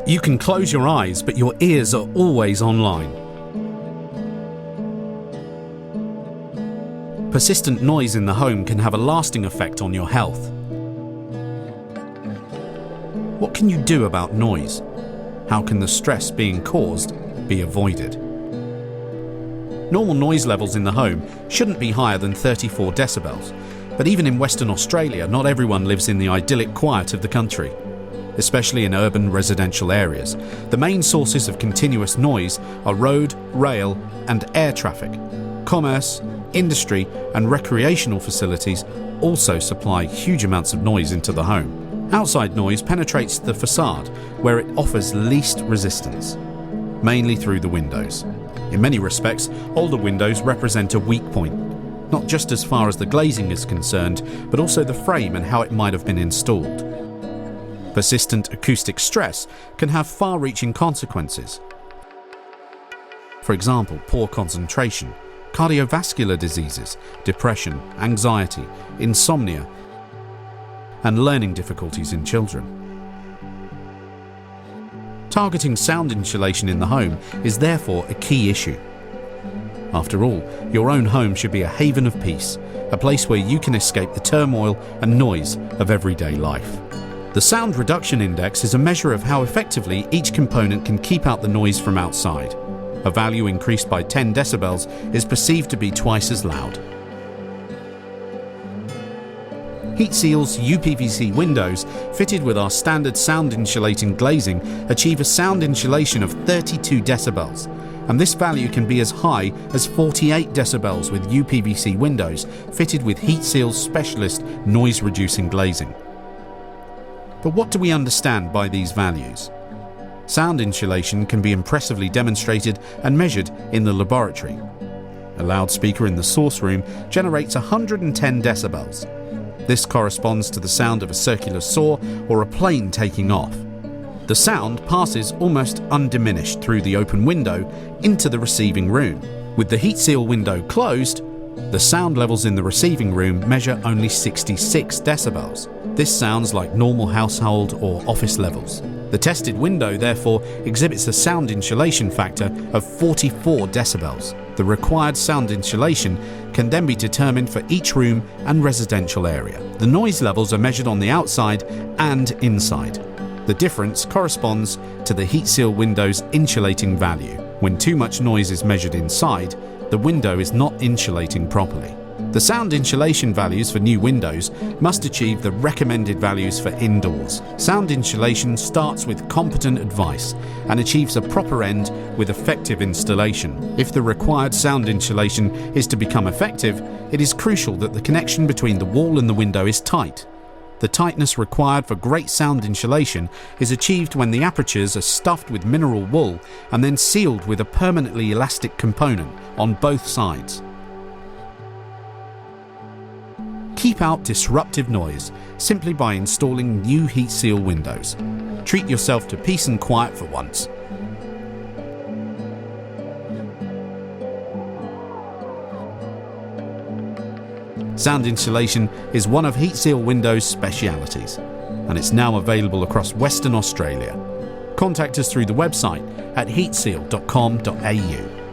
You can close your eyes, but your ears are always online. Persistent noise in the home can have a lasting effect on your health. What can you do about noise? How can the stress being caused be avoided? Normal noise levels in the home shouldn't be higher than 34 decibels, but even in Western Australia, not everyone lives in the idyllic quiet of the country. Especially in urban residential areas, the main sources of continuous noise are road, rail, and air traffic. Commerce, industry, and recreational facilities also supply huge amounts of noise into the home. Outside noise penetrates the facade, where it offers least resistance, mainly through the windows. In many respects, older windows represent a weak point, not just as far as the glazing is concerned, but also the frame and how it might have been installed. Persistent acoustic stress can have far-reaching consequences. For example, poor concentration, cardiovascular diseases, depression, anxiety, insomnia, and learning difficulties in children. Targeting sound insulation in the home is therefore a key issue. After all, your own home should be a haven of peace, a place where you can escape the turmoil and noise of everyday life. The Sound Reduction Index is a measure of how effectively each component can keep out the noise from outside. A value increased by 10 decibels is perceived to be twice as loud. Heatseal's UPVC windows, fitted with our standard sound insulating glazing, achieve a sound insulation of 32 decibels, and this value can be as high as 48 decibels with UPVC windows fitted with Heatseal's specialist noise-reducing glazing. But what do we understand by these values? Sound insulation can be impressively demonstrated and measured in the laboratory. A loudspeaker in the source room generates 110 decibels. This corresponds to the sound of a circular saw or a plane taking off. The sound passes almost undiminished through the open window into the receiving room. With the Heatseal window closed, the sound levels in the receiving room measure only 66 decibels. This sounds like normal household or office levels. The tested window, therefore, exhibits a sound insulation factor of 44 decibels. The required sound insulation can then be determined for each room and residential area. The noise levels are measured on the outside and inside. The difference corresponds to the Heatseal window's insulating value. When too much noise is measured inside, the window is not insulating properly. The sound insulation values for new windows must achieve the recommended values for indoors. Sound insulation starts with competent advice and achieves a proper end with effective installation. If the required sound insulation is to become effective, it is crucial that the connection between the wall and the window is tight. The tightness required for great sound insulation is achieved when the apertures are stuffed with mineral wool and then sealed with a permanently elastic component on both sides. Keep out disruptive noise simply by installing new Heatseal windows. Treat yourself to peace and quiet for once. Sound insulation is one of Heatseal Windows' specialities, and it's now available across Western Australia. Contact us through the website at heatseal.com.au.